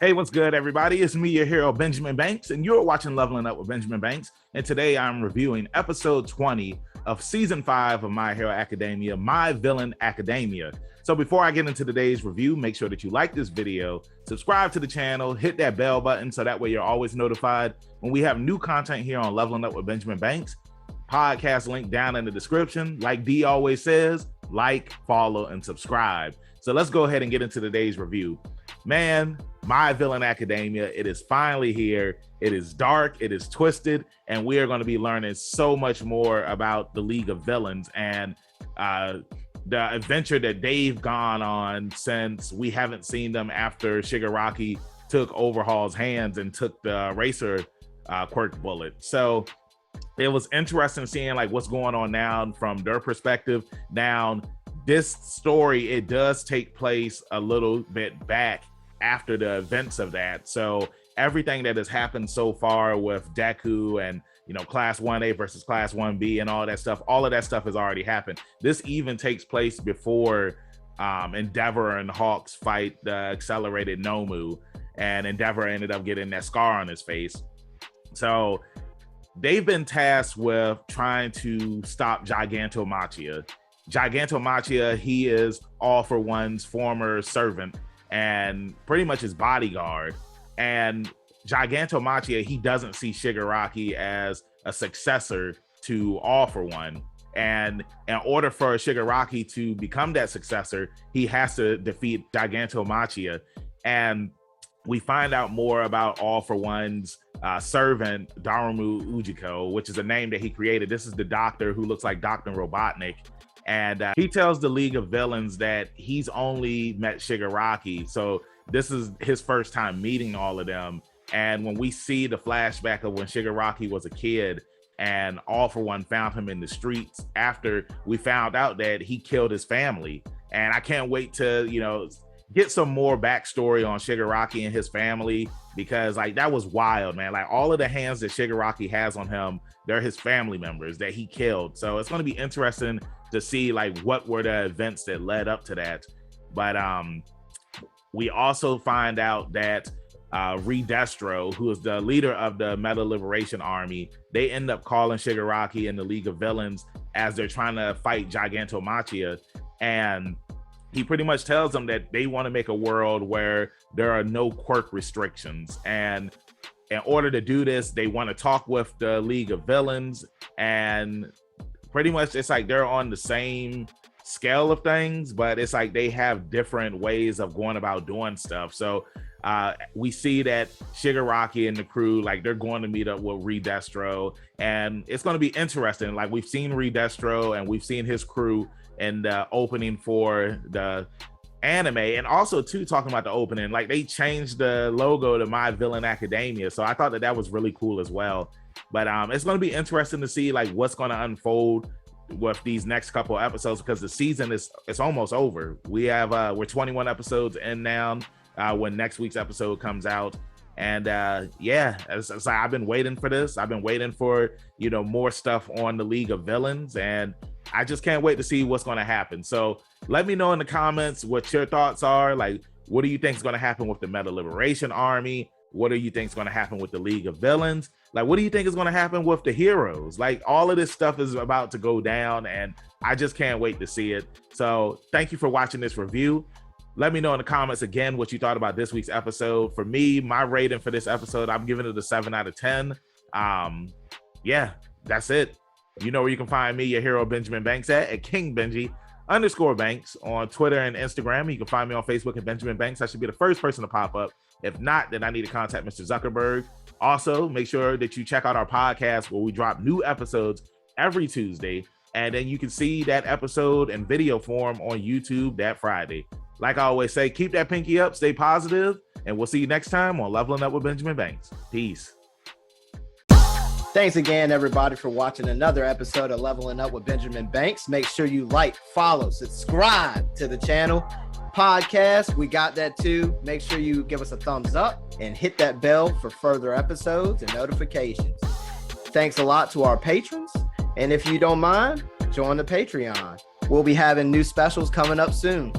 Hey, what's good, everybody? It's me, your hero, Benjamin Banks, and you're watching Leveling Up with Benjamin Banks. And today I'm reviewing episode 20 of season 5 of My Hero Academia, My Villain Academia. So before I get into today's review, make sure that you like this video, subscribe to the channel, hit that bell button so that way you're always notified when we have new content here on Leveling Up with Benjamin Banks. Podcast link down in the description. Like D always says, like, follow, and subscribe. So let's go ahead and get into today's review. Man, My Villain Academia, it is finally here. It is dark, it is twisted, and we are going to be learning so much more about the League of Villains and the adventure that they've gone on since we haven't seen them after Shigaraki took Overhaul's hands and took the Racer quirk bullet. So it was interesting seeing like what's going on now from their perspective. Now, this story, it does take place a little bit back after the events of that. So everything that has happened so far with Deku and, you know, Class 1A versus Class 1B and all of that stuff has already happened. This even takes place before Endeavor and Hawks fight the accelerated Nomu, and Endeavor ended up getting that scar on his face. So they've been tasked with trying to stop Gigantomachia. Gigantomachia, he is All For One's former servant and pretty much his bodyguard. And Gigantomachia, he doesn't see Shigaraki as a successor to All For One. And in order for Shigaraki to become that successor, he has to defeat Gigantomachia. And we find out more about All For One's servant, Darumu Ujiko, which is a name that he created. This is the doctor who looks like Dr. Robotnik. And he tells the League of Villains that he's only met Shigaraki. So this is his first time meeting all of them. And when we see the flashback of when Shigaraki was a kid and All For One found him in the streets after we found out that he killed his family. And I can't wait to, you know, get some more backstory on Shigaraki and his family, because like that was wild, man. Like all of the hands that Shigaraki has on him, they're his family members that he killed. So it's going to be interesting to see like what were the events that led up to that. But we also find out that Redestro, who is the leader of the Meta Liberation Army, they end up calling Shigaraki and the League of Villains as they're trying to fight Gigantomachia. And he pretty much tells them that they want to make a world where there are no quirk restrictions. And in order to do this, they want to talk with the League of Villains. And pretty much it's like they're on the same scale of things, but it's like they have different ways of going about doing stuff. So we see that Shigaraki and the crew, like they're going to meet up with Redestro, and it's going to be interesting. Like we've seen Redestro and we've seen his crew in the opening for the anime, and also too, talking about the opening, like they changed the logo to My Villain Academia. So I thought that was really cool as well. But it's going to be interesting to see like what's going to unfold with these next couple episodes, because the season is almost over. We have we're 21 episodes in now when next week's episode comes out. And yeah, it's like I've been waiting for this. I've been waiting for, you know, more stuff on the League of Villains, and I just can't wait to see what's going to happen. So let me know in the comments what your thoughts are. Like, what do you think is going to happen with the Meta Liberation Army? What do you think is going to happen with the League of Villains? Like, what do you think is going to happen with the heroes? Like, all of this stuff is about to go down, and I just can't wait to see it. So thank you for watching this review. Let me know in the comments again what you thought about this week's episode. For me, my rating for this episode, I'm giving it a 7 out of 10. Yeah, that's it. You know where you can find me, your hero Benjamin Banks, at King Benji _Banks on Twitter and Instagram. You can find me on Facebook at Benjamin Banks. I should be the first person to pop up. If not, then I need to contact Mr. Zuckerberg. Also, make sure that you check out our podcast where we drop new episodes every Tuesday. And then you can see that episode in video form on YouTube that Friday. Like I always say, keep that pinky up, stay positive, and we'll see you next time on Leveling Up with Benjamin Banks. Peace. Thanks again, everybody, for watching another episode of Leveling Up with Benjamin Banks. Make sure you like, follow, subscribe to the channel. Podcast, we got that too. Make sure you give us a thumbs up and hit that bell for further episodes and notifications. Thanks a lot to our patrons. And if you don't mind, join the Patreon. We'll be having new specials coming up soon.